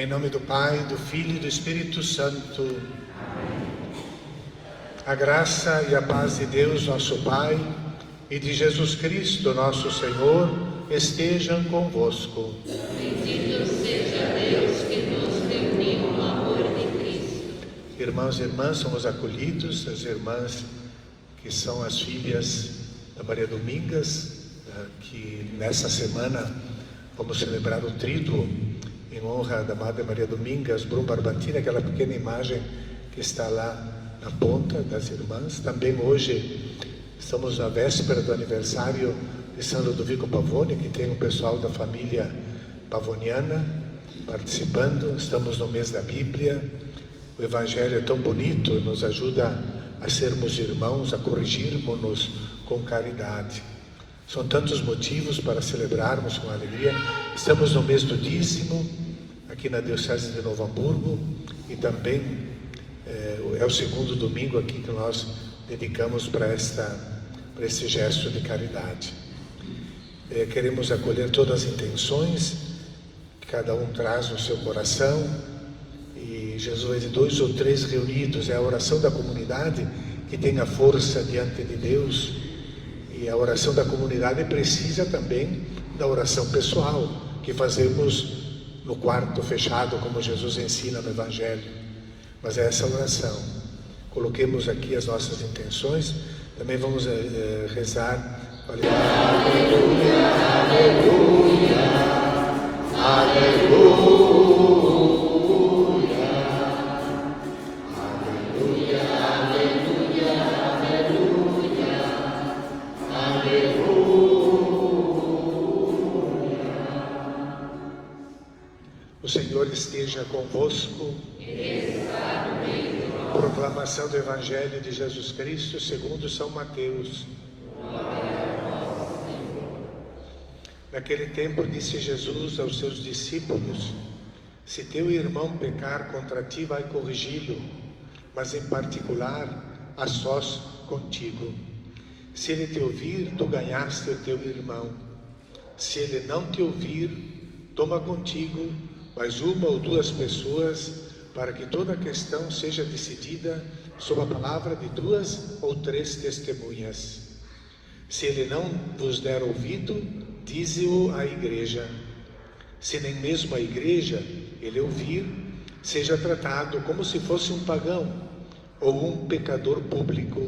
Em nome do Pai, do Filho e do Espírito Santo. Amém. A graça e a paz de Deus, nosso Pai, e de Jesus Cristo, nosso Senhor, estejam convosco. Bendito seja Deus que nos reuniu no amor de Cristo. Irmãos e irmãs, somos acolhidos, as irmãs que são as filhas da Maria Domingas, que nessa semana vamos celebrar o tríduo em honra da Madre Maria Domingas Brum Barbatini, aquela pequena imagem que está lá na ponta das irmãs. Também hoje estamos na véspera do aniversário de São Ludovico Pavone, que tem um pessoal da família pavoniana participando. Estamos no mês da Bíblia. O Evangelho é tão bonito, nos ajuda a sermos irmãos, a corrigirmos-nos com caridade. São tantos motivos para celebrarmos com alegria. Estamos no mês do dízimo, aqui na Diocese de Novo Hamburgo, e também é o segundo domingo aqui que nós dedicamos para esse gesto de caridade. Queremos acolher todas as intenções que cada um traz no seu coração, e Jesus é de 2 ou 3 reunidos, é a oração da comunidade que tem a força diante de Deus. E a oração da comunidade precisa também da oração pessoal, que fazemos no quarto fechado, como Jesus ensina no Evangelho. Mas é essa oração. Coloquemos aqui as nossas intenções. Também vamos rezar. Aleluia, aleluia, aleluia. O Senhor esteja convosco. Proclamação do Evangelho de Jesus Cristo segundo São Mateus. Naquele tempo disse Jesus aos seus discípulos: se teu irmão pecar contra ti, vai corrigi-lo, mas em particular a sós contigo. Se ele te ouvir, tu ganhaste o teu irmão. Se ele não te ouvir, toma contigo mais 1 ou 2 pessoas, para que toda a questão seja decidida sob a palavra de 2 ou 3 testemunhas. Se ele não vos der ouvido, dize-o à igreja. Se nem mesmo a igreja ele ouvir, seja tratado como se fosse um pagão ou um pecador público.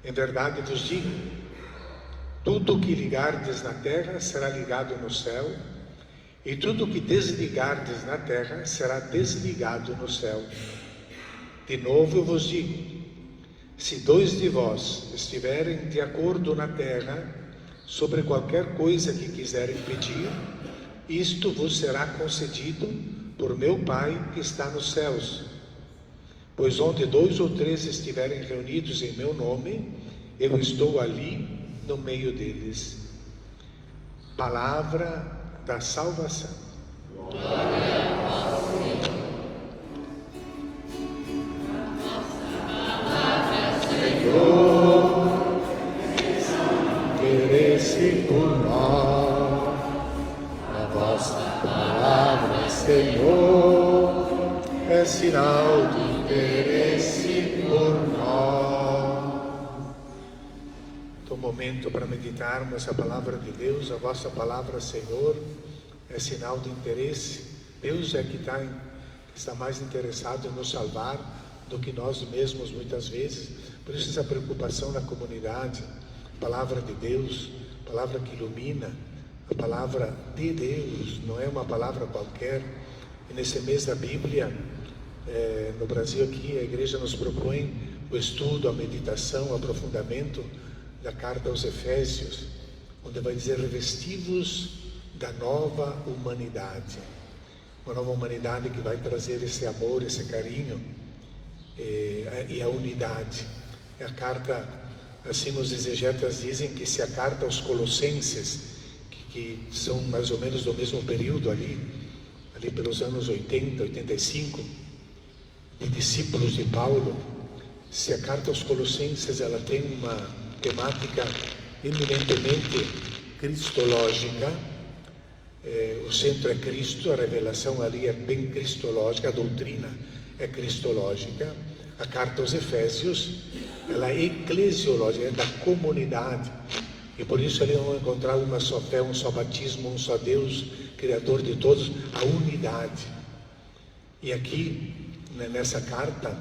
Em verdade vos digo, tudo o que ligardes na terra será ligado no céu, e tudo o que desligardes na terra será desligado no céu. De novo eu vos digo, se 2 de vós estiverem de acordo na terra sobre qualquer coisa que quiserem pedir, isto vos será concedido por meu Pai que está nos céus. Pois onde 2 ou 3 estiverem reunidos em meu nome, eu estou ali no meio deles. Palavra da salvação. Glória a vós, Senhor. Senhor, interesse por nós, a vossa palavra, Senhor, é sinal de interesse por nós. Então, momento para meditarmos a palavra de Deus. A vossa palavra, Senhor, é sinal de interesse. Deus é que está mais interessado em nos salvar do que nós mesmos muitas vezes. Por isso essa preocupação na comunidade. A palavra de Deus, a palavra que ilumina, a palavra de Deus, não é uma palavra qualquer. E nesse mês da Bíblia, no Brasil aqui, a igreja nos propõe o estudo, a meditação, o aprofundamento da carta aos Efésios, onde vai dizer: revestivos da nova humanidade. Uma nova humanidade que vai trazer esse amor, esse carinho e a unidade. É a carta, assim os exegetas dizem que se a carta aos Colossenses, que são mais ou menos do mesmo período ali pelos anos 80, 85, de discípulos de Paulo, se a carta aos Colossenses ela tem uma temática eminentemente cristológica, O centro é Cristo, a revelação ali é bem cristológica, a doutrina é cristológica. A carta aos Efésios, ela é eclesiológica, é da comunidade. E por isso ali vão encontrar uma só fé, um só batismo, um só Deus, Criador de todos, a unidade. E aqui, nessa carta,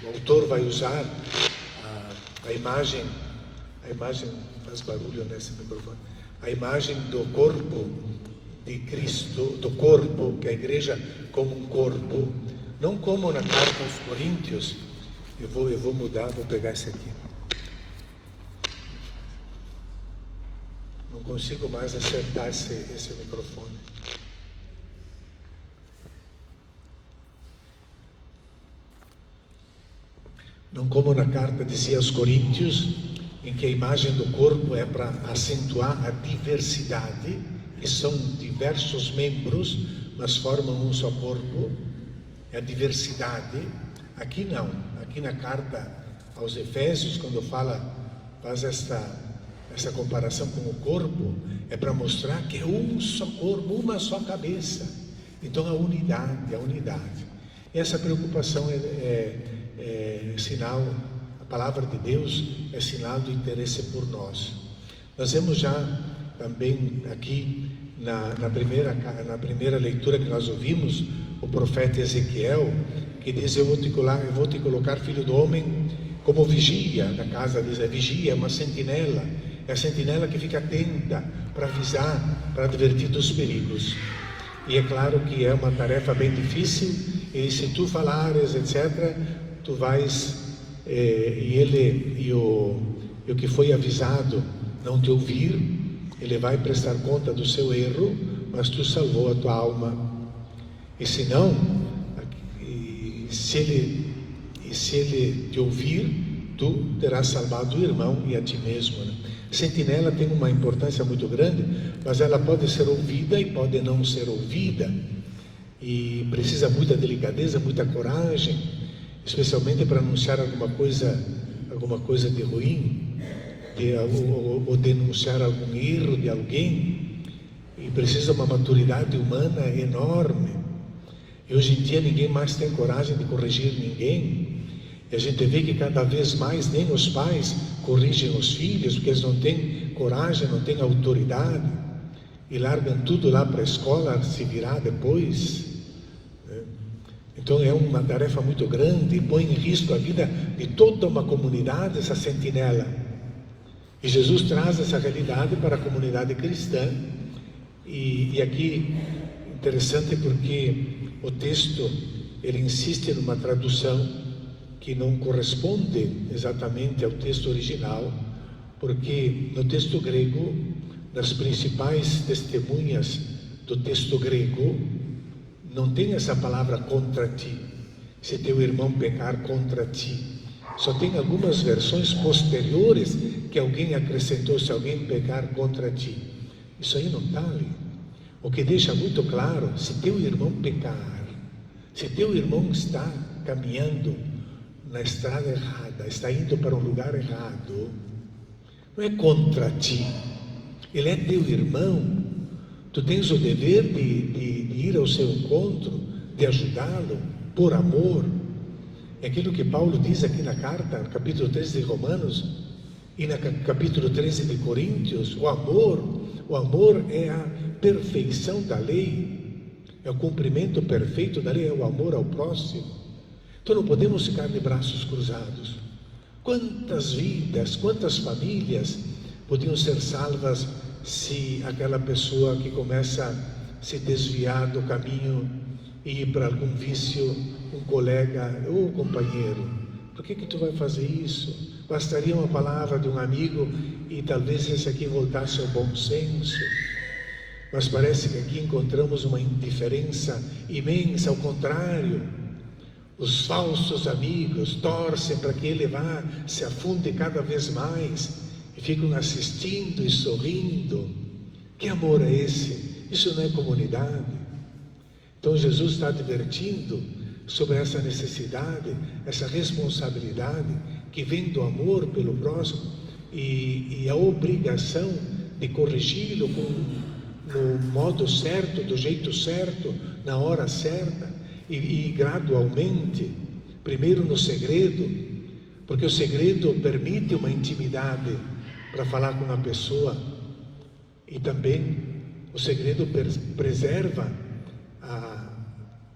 o autor vai usar a imagem faz barulho nesse microfone, a imagem do corpo de Cristo, do corpo, que a igreja como um corpo, não como na carta aos Coríntios. Eu vou mudar, vou pegar esse aqui. Não consigo mais acertar esse microfone. Não como na carta dizia aos Coríntios, em que a imagem do corpo é para acentuar a diversidade, e são diversos membros, mas formam um só corpo, é a diversidade. Aqui não, aqui na carta aos Efésios, quando faz essa comparação com o corpo, é para mostrar que é um só corpo, uma só cabeça. Então a unidade. E essa preocupação é sinal, a palavra de Deus é sinal do interesse por nós. Nós vemos já também aqui na primeira leitura que nós ouvimos, o profeta Ezequiel, que diz: eu vou te colocar, filho do homem, como vigia da casa de Israel. Vigia é uma sentinela, é a sentinela que fica atenta para avisar, para advertir dos perigos. E é claro que é uma tarefa bem difícil, e se tu falares, etc., tu vais, e o que foi avisado não te ouvir, ele vai prestar conta do seu erro, mas tu salvou a tua alma. E se não, se ele te ouvir, tu terás salvado o irmão e a ti mesmo, né? Sentinela tem uma importância muito grande, mas ela pode ser ouvida e pode não ser ouvida, e precisa muita delicadeza, muita coragem, especialmente para anunciar alguma coisa de ruim, ou denunciar algum erro de alguém, e precisa uma maturidade humana enorme. E hoje em dia ninguém mais tem coragem de corrigir ninguém. E a gente vê que cada vez mais nem os pais corrigem os filhos, porque eles não têm coragem, não têm autoridade, e largam tudo lá para a escola se virar depois. Então é uma tarefa muito grande, e põe em risco a vida de toda uma comunidade, essa sentinela. E Jesus traz essa realidade para a comunidade cristã. E aqui, interessante porque o texto, ele insiste numa tradução que não corresponde exatamente ao texto original, porque no texto grego, nas principais testemunhas do texto grego, não tem essa palavra contra ti, se teu irmão pecar contra ti. Só tem algumas versões posteriores que alguém acrescentou: se alguém pecar contra ti. Isso aí não está ali. O que deixa muito claro: se teu irmão pecar, se teu irmão está caminhando na estrada errada, está indo para um lugar errado, não é contra ti, ele é teu irmão. Tu tens o dever de ir ao seu encontro, de ajudá-lo, por amor. É aquilo que Paulo diz aqui na carta, no capítulo 13 de Romanos, e no capítulo 13 de Coríntios. O amor é a perfeição da lei, é o cumprimento perfeito da lei, é o amor ao próximo. Então não podemos ficar de braços cruzados. Quantas vidas, quantas famílias podiam ser salvas se aquela pessoa que começa a se desviar do caminho e ir para algum vício, um colega ou companheiro: por que tu vai fazer isso? Bastaria uma palavra de um amigo e talvez esse aqui voltasse ao bom senso. Mas parece que aqui encontramos uma indiferença imensa. Ao contrário, os falsos amigos torcem para que ele vá, se afunde cada vez mais, e ficam assistindo e sorrindo. Que amor é esse? Isso não é comunidade. Então Jesus está advertindo sobre essa necessidade, essa responsabilidade que vem do amor pelo próximo, e a obrigação de corrigi-lo no modo certo, do jeito certo, na hora certa, e gradualmente, primeiro no segredo, porque o segredo permite uma intimidade para falar com uma pessoa, e também o segredo preserva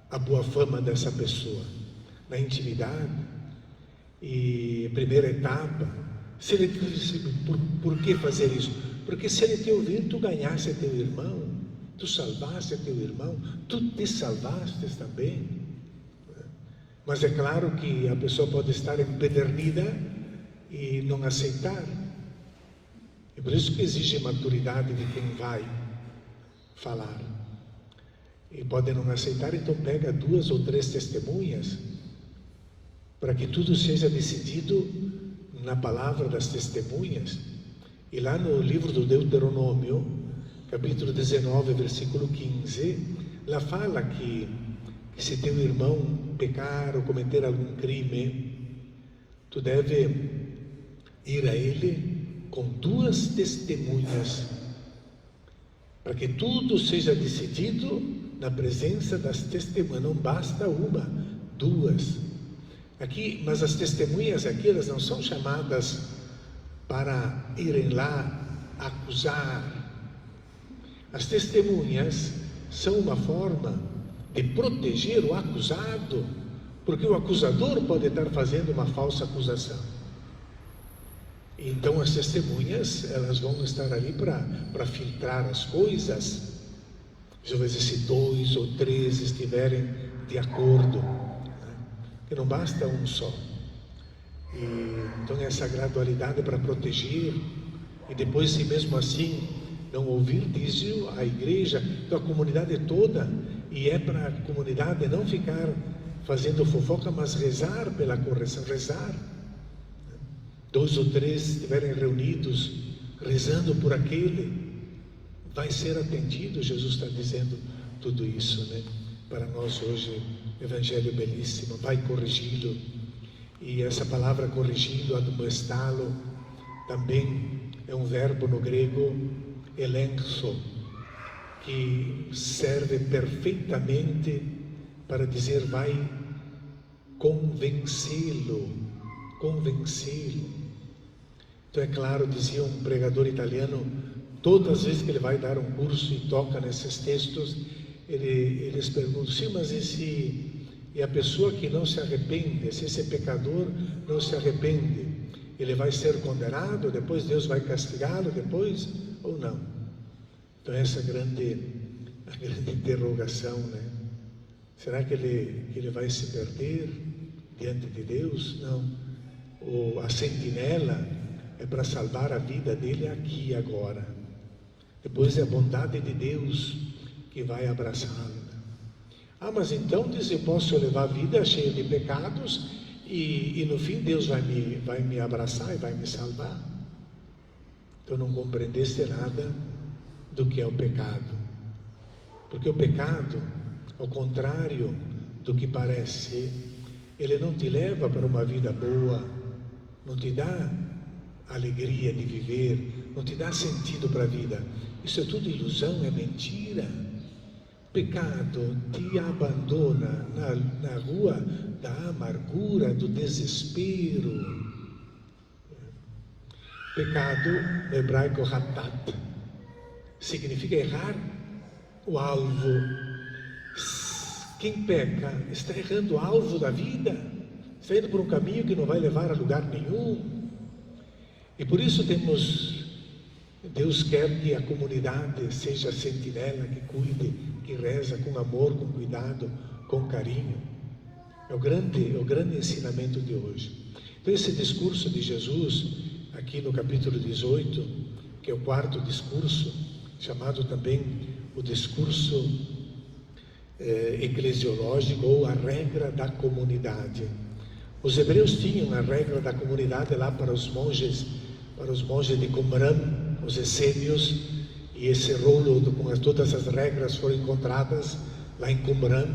a boa fama dessa pessoa, na intimidade. E primeira etapa, se ele, por que fazer isso? Porque se ele te ouvir, tu ganhaste teu irmão, tu salvaste teu irmão, tu te salvaste também. Mas é claro que a pessoa pode estar empedernida e não aceitar. E por isso que exige maturidade de quem vai falar. E pode não aceitar, então pega 2 ou 3 testemunhas, para que tudo seja decidido na palavra das testemunhas. E lá no livro do Deuteronômio, capítulo 19, versículo 15, lá fala que se teu irmão pecar ou cometer algum crime, tu deve ir a ele com 2 testemunhas, para que tudo seja decidido na presença das testemunhas. Não basta uma, 2. Aqui, mas as testemunhas aqui, elas não são chamadas para irem lá acusar. As testemunhas são uma forma de proteger o acusado, porque o acusador pode estar fazendo uma falsa acusação. Então as testemunhas, elas vão estar ali para filtrar as coisas. Às vezes, se 2 ou 3 estiverem de acordo, que não basta um só. Então essa gradualidade para proteger, e depois, se mesmo assim não ouvir, diz a igreja, então a comunidade toda, e é para a comunidade não ficar fazendo fofoca, mas rezar pela correção, rezar. 2 ou 3 estiverem reunidos, rezando por aquele, vai ser atendido. Jesus está dizendo tudo isso, né? Para nós hoje, evangelho belíssimo, vai corrigi-lo. E essa palavra corrigindo, admoestá-lo, também é um verbo no grego, elenxo, que serve perfeitamente para dizer vai convencê-lo, convencê-lo. Então é claro, dizia um pregador italiano, todas as vezes que ele vai dar um curso e toca nesses textos, eles perguntam, sim, mas e a pessoa que não se arrepende, se esse pecador não se arrepende, ele vai ser condenado, depois Deus vai castigá-lo depois, ou não? Então essa é a grande interrogação, né? Será que ele vai se perder diante de Deus? Não. A sentinela é para salvar a vida dele aqui e agora. Depois é a bondade de Deus que vai abraçá-lo. Ah, mas então diz, eu posso levar a vida cheia de pecados e no fim Deus vai me abraçar e vai me salvar. Então não compreendeste nada do que é o pecado. Porque o pecado, ao contrário do que parece, ele não te leva para uma vida boa, não te dá alegria de viver, não te dá sentido para a vida. Isso é tudo ilusão, é mentira. Pecado te abandona na rua da amargura, do desespero. Pecado, no hebraico, hatat, significa errar o alvo. Quem peca está errando o alvo da vida, está indo por um caminho que não vai levar a lugar nenhum. E por isso Deus quer que a comunidade seja a sentinela que cuide, que reza com amor, com cuidado, com carinho. É o grande ensinamento de hoje. Então esse discurso de Jesus, aqui no capítulo 18, que é o 4º discurso, chamado também o discurso eclesiológico, ou a regra da comunidade. Os hebreus tinham a regra da comunidade lá para os monges de Qumran, os essênios, e esse rolo com todas as regras foram encontradas lá em Qumran,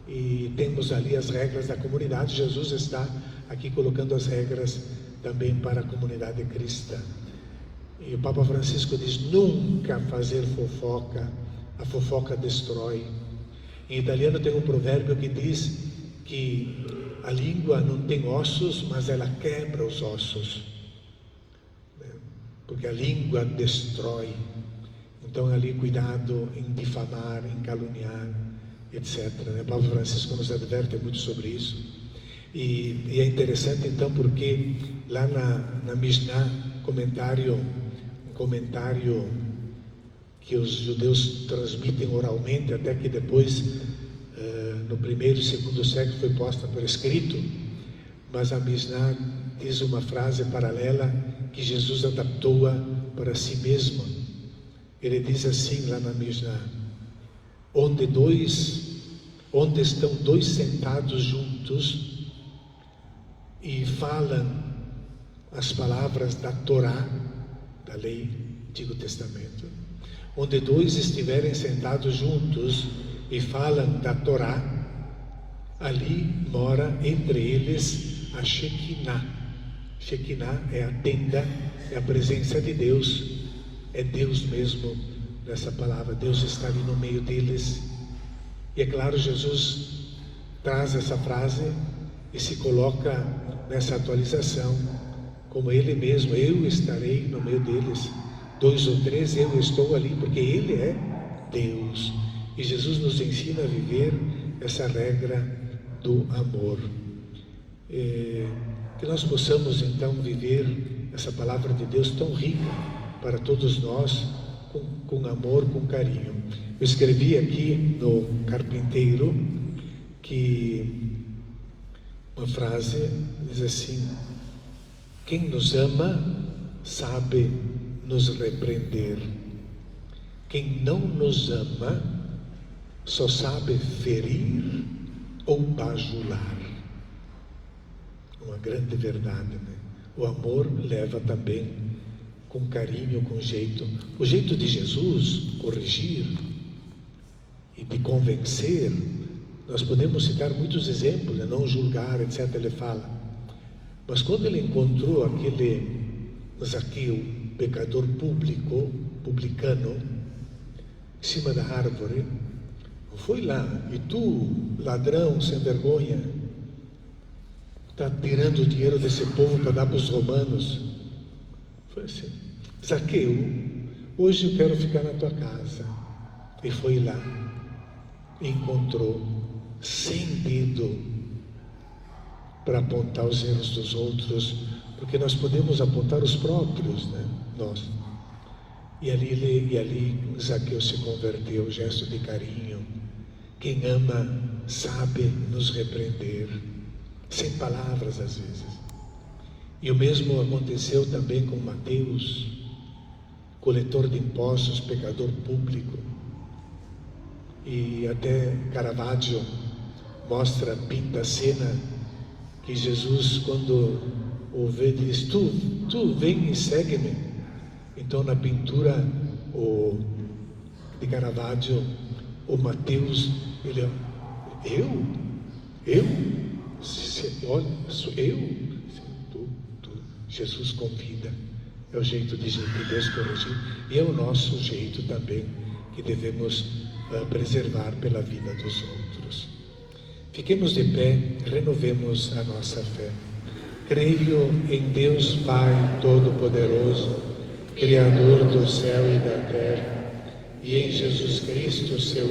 e temos ali as regras da comunidade. Jesus está aqui colocando as regras também para a comunidade cristã. E o Papa Francisco diz: nunca fazer fofoca, a fofoca destrói. Em italiano tem um provérbio que diz que a língua não tem ossos, mas ela quebra os ossos, porque a língua destrói. Então ali cuidado em difamar, em caluniar, etc. O Papa Francisco nos adverte muito sobre isso. E é interessante então porque lá na Mishnah, um comentário que os judeus transmitem oralmente, até que depois no primeiro e segundo século foi posta por escrito, mas a Mishnah diz uma frase paralela que Jesus adaptou-a para si mesmo. Ele diz assim lá na Mishnah: onde estão dois sentados juntos e falam as palavras da Torá, da lei, Antigo Testamento, onde dois estiverem sentados juntos e falam da Torá, ali mora entre eles a Shekinah. Shekinah é a tenda, é a presença de Deus, é Deus mesmo nessa palavra. Deus está ali no meio deles. E é claro, Jesus traz essa frase e se coloca nessa atualização, como Ele mesmo: eu estarei no meio deles, 2 ou 3, eu estou ali, porque Ele é Deus. E Jesus nos ensina a viver essa regra do amor. Que nós possamos então viver essa palavra de Deus tão rica para todos nós, com amor, com carinho. Eu escrevi aqui no Carpinteiro que uma frase diz assim: quem nos ama sabe nos repreender. Quem não nos ama só sabe ferir ou bajular. Uma grande verdade, né? O amor leva também com carinho, com jeito. O jeito de Jesus corrigir e de convencer, nós podemos citar muitos exemplos, né? Não julgar, etc. Ele fala. Mas quando ele encontrou aquele Zaqueu, pecador publicano, em cima da árvore, foi lá: e tu, ladrão sem vergonha, está tirando o dinheiro desse povo para dar para os romanos? Foi assim: Zaqueu, hoje eu quero ficar na tua casa. E foi lá, e encontrou, sem dedo para apontar os erros dos outros, porque nós podemos apontar os próprios, né? Nós. E ali Zaqueu se converteu, gesto de carinho. Quem ama sabe nos repreender, sem palavras às vezes. E o mesmo aconteceu também com Mateus, coletor de impostos, pecador público. E até Caravaggio pinta a cena que Jesus, quando o vê, diz: tu vem e segue-me. Então na pintura de Caravaggio, o Mateus, ele: eu? Olha, sou eu? Jesus convida. É o jeito de Deus corrigir, e é o nosso jeito também que devemos preservar pela vida dos outros. Fiquemos de pé, renovemos a nossa fé. Creio em Deus Pai Todo-Poderoso, Criador do céu e da terra, e em Jesus Cristo, seu